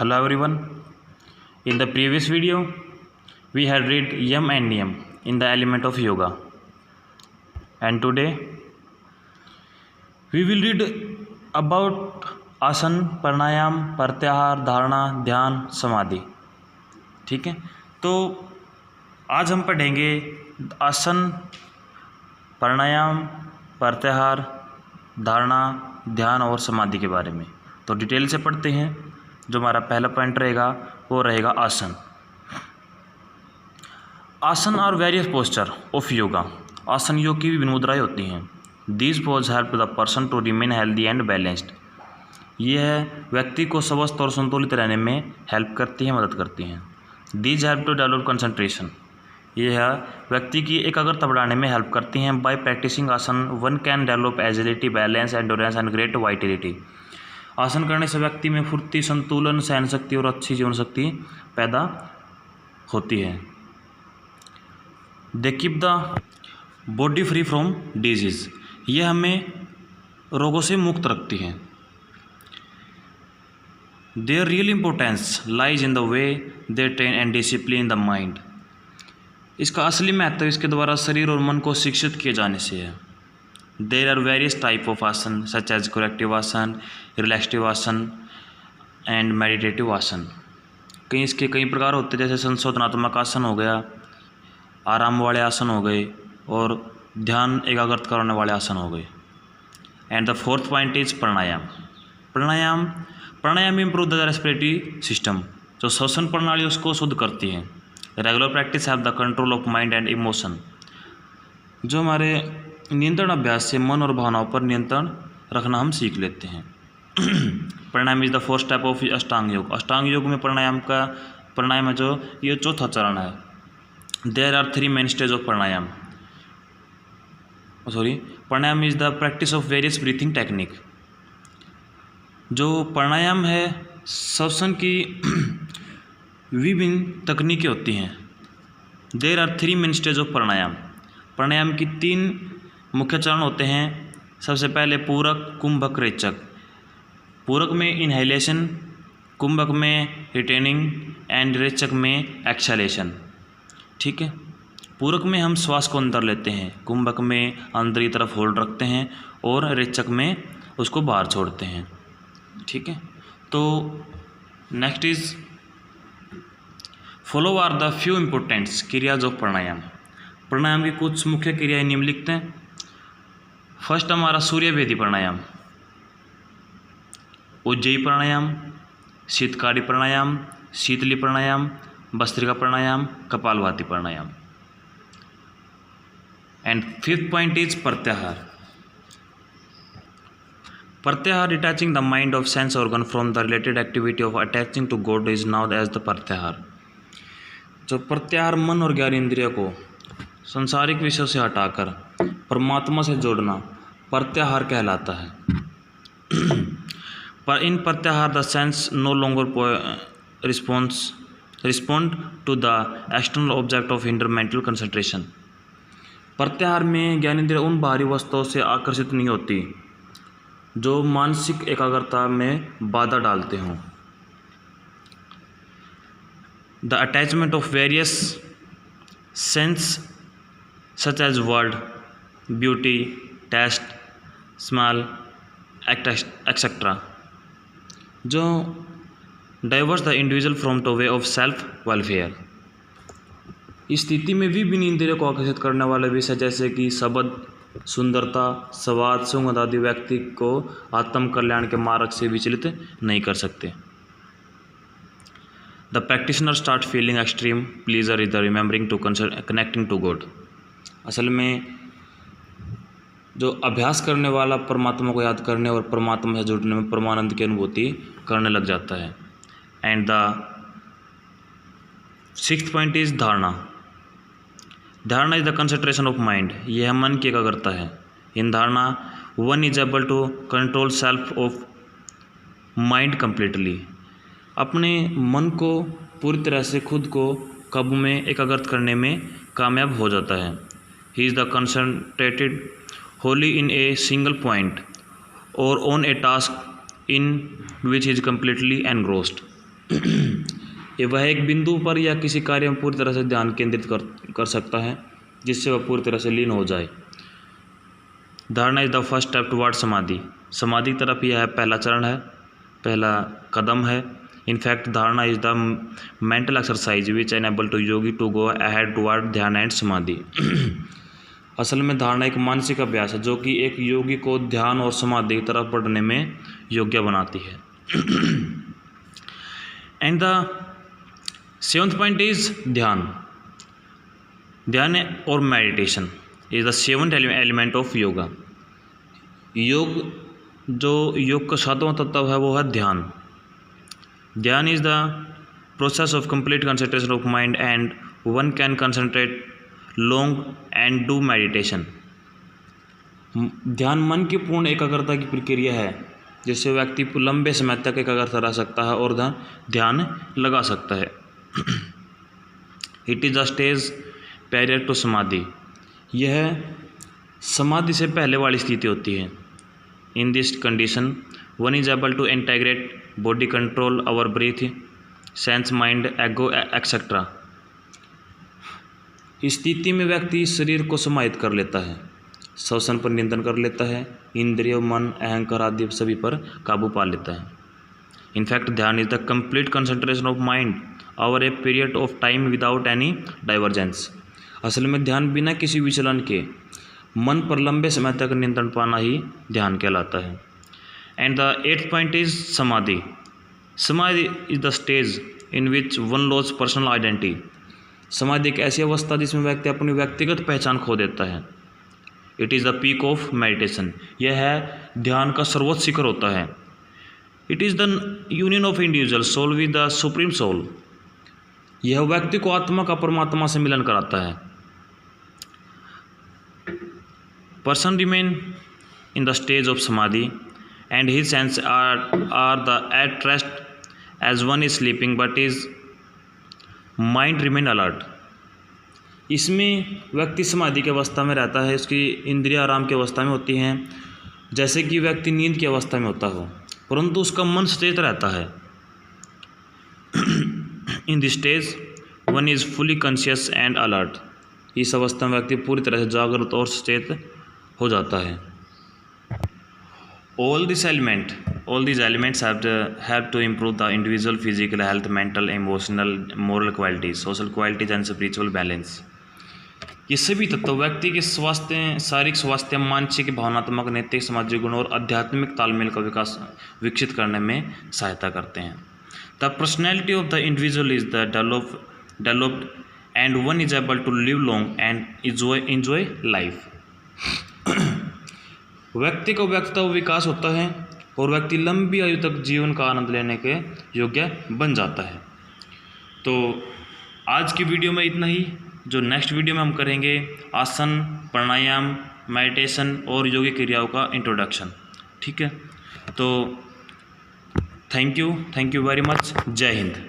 Hello everyone. In the previous video, we had read yam and niyam in the element of yoga. And today, we will read about आसन, प्राणायाम, प्रत्याहार, धारणा, ध्यान, समाधि. ठीक है, तो आज हम पढ़ेंगे आसन, प्राणायाम, प्रत्याहार, धारणा, ध्यान और समाधि के बारे में. तो डिटेल से पढ़ते हैं. जो हमारा पहला पॉइंट रहेगा वो रहेगा asana. Asana are various posture of yoga. Asana योग की विभिन्न मुद्राएं होती हैं. These pose help the person to remain healthy and balanced. यह व्यक्ति को स्वस्थ और संतुलित रहने में हेल्प करती है, मदद करती हैं. These help to develop concentration. यह व्यक्ति की एकाग्रता बढ़ाने में हेल्प करती हैं. By practising asana one can develop agility, balance, endurance and great vitality. Asana करने से व्यक्ति में फुर्ती, संतुलन, सहन शक्ति और अच्छी जीवन शक्ति पैदा होती है. They keep the body free from disease. यह हमें रोगों से मुक्त रखती है. There real importance lies in the way they train and discipline the mind. इसका असली महत्व इसके द्वारा शरीर और मन को शिक्षित किए जाने से है. There are various type of आसन such as corrective आसन, relaxative आसन and meditative आसन. इसके कई प्रकार होते हैं, जैसे संशोधनात्मक आसन हो गया, आराम वाले आसन हो गए और ध्यान एकाग्रत करने वाले आसन हो गए. And the fourth point is pranayama. Pranayama improve the respiratory system. जो श्वसन प्रणाली उसको शुद्ध करती है. Regular practice have the control of mind and emotion. जो हमारे नियंत्रण अभ्यास से मन और भावनाओं पर नियंत्रण रखना हम सीख लेते हैं. Pranayama is the fourth step of Ashtanga yoga. अष्टांग योग में प्राणायाम है जो ये चौथा चरण है. There are 3 main stage of pranayama. Pranayama is the practice of various breathing technique. जो प्राणायाम है, श्वसन की विभिन्न तकनीकें होती हैं. There are 3 main stage of pranayama. Pranayama की 3 मुख्य चरण होते हैं. सबसे पहले पूरक, कुंभक, रेचक. पूरक में इनहेलेशन, कुंभक में रिटेनिंग एंड रेचक में एक्सहेलेशन. ठीक है, पूरक में हम श्वास को अंदर लेते हैं, कुंभक में अंदर की तरफ होल्ड रखते हैं और रेचक में उसको बाहर छोड़ते हैं. ठीक है, तो next is follow are the few importants kriyas of pranayama. Pranayama की कुछ मुख्य क्रियाएं निम्नलिखित हैं. फर्स्ट हमारा Suryabhedi pranayama, Ujjayi pranayama, Sheetkari pranayama, Sheetali pranayama, Bhastrika pranayama, Kapalbhati pranayama. And fifth point is pratyahara. Pratyahara detaching the mind of sense organ from the related activity of attaching to god is known as the pratyahara. जो प्रत्याहार मन और ज्ञान इंद्रिय को संसारिक विषयों से हटाकर परमात्मा से जोड़ना प्रत्याहार कहलाता है. पर in pratyahara the sense no longer respond to the external object of hinder mental concentration. Pratyahara में ज्ञानेंद्रिय उन बाहरी वस्तुओं से आकर्षित नहीं होती जो मानसिक एकाग्रता में बाधा डालते हों. The attachment of various sense such as word, beauty, taste, smell, etc. जो diverse the individual from two way of self welfare. इस स्थिति में विभिन्न इंद्रियों को आकर्षित करने वाले विषय जैसे कि शब्द, सुंदरता, स्वाद, सुगंध आदि व्यक्ति को आत्म कल्याण के मार्ग से विचलित नहीं कर सकते. The practitioner start feeling extreme pleasure is the remembering to connecting to God. असल में जो अभ्यास करने वाला परमात्मा को याद करने और परमात्मा से जुड़ने में परमानंद की अनुभूति करने लग जाता है. And the sixth point is dharana. Dharana is the concentration of mind. यह मन की एकाग्रता है. In dharana one is able to control self of mind completely. अपने मन को पूरी तरह से खुद को काबू में एकाग्रत करने में कामयाब हो जाता है. He is the concentrated wholly in a single point or on a task in which he is completely engrossed. वह एक बिंदु पर या किसी कार्य में पूरी तरह से ध्यान केंद्रित कर सकता है जिससे वह पूरी तरह से लीन हो जाए। धारणा is the first step toward समाधि। समाधि की तरफ यह पहला चरण है, पहला कदम है। In fact dharana is the mental exercise which enable to yogi to go ahead toward dhyana and samadhi. असल में धारणा एक मानसिक अभ्यास है जो कि एक योगी को ध्यान और समाधि की तरफ बढ़ने में योग्य बनाती है। And the 7th point is ध्यान। ध्यान और meditation is the 7th element of yoga. योग का 7वां तत्व है वो है ध्यान। ध्यान is the process of complete concentration of mind and one can concentrate long and do meditation. ध्यान मन की पूर्ण एकाग्रता की प्रक्रिया है जिससे व्यक्ति लंबे समय तक एकाग्रता रह सकता है और ध्यान लगा सकता है। It is the stage prior to samadhi. यह समाधि से पहले वाली स्थिति होती है। In this condition one is able to integrate body control our breath, sense, mind, ego etcetera. इस स्थिति में व्यक्ति शरीर को समाहित कर लेता है, श्वसन पर नियंत्रण कर लेता है, इंद्रिय, मन, अहंकार आदि सभी पर काबू पा लेता है। इनफैक्ट ध्यान is the complete concentration of mind over a period of time without any divergence. असल में ध्यान बिना किसी विचलन के मन पर लंबे समय तक नियंत्रण पाना ही ध्यान कहलाता है। And the 8th point is समाधि। समाधि is the stage in which one loss personal identity. समाधि एक ऐसी अवस्था जिसमें व्यक्ति अपनी व्यक्तिगत पहचान खो देता है। It is the peak of meditation. यह है ध्यान का सर्वोच्च शिखर होता है। It is the union of individual soul with the supreme soul. यह व्यक्ति को आत्मा का परमात्मा से मिलन कराता है। Person remain in the stage of samadhi and his sense are the at rest as one is sleeping but is mind remain alert. इसमें व्यक्ति समाधि की अवस्था में रहता है, उसकी इंद्रियां आराम की अवस्था में होती हैं जैसे कि व्यक्ति नींद की अवस्था में होता हो, परंतु उसका मन सचेत रहता है। In this stage one is fully conscious and alert. इस अवस्था में व्यक्ति पूरी तरह से जागरूक और सचेत हो जाता है। All these elements have to improve the individual physical health, mental, emotional, moral qualities, social qualities and spiritual balance। ये सभी तत्व व्यक्ति के स्वास्थ्य, शारीरिक स्वास्थ्य, मानसिक, भावनात्मक, नैतिक, सामाजिक गुण और आध्यात्मिक तालमेल का विकास विकसित करने में सहायता करते हैं। The personality of the individual is the developed and one is able to live long and enjoy life. व्यक्ति का व्यक्तित्व विकास होता है और व्यक्ति लंबी आयु तक जीवन का आनंद लेने के योग्य बन जाता है। तो आज की वीडियो में इतना ही। जो नेक्स्ट वीडियो में हम करेंगे आसन, प्राणायाम, मेडिटेशन और योगिक क्रियाओं का इंट्रोडक्शन। ठीक है, तो थैंक यू वेरी मच। जय हिंद।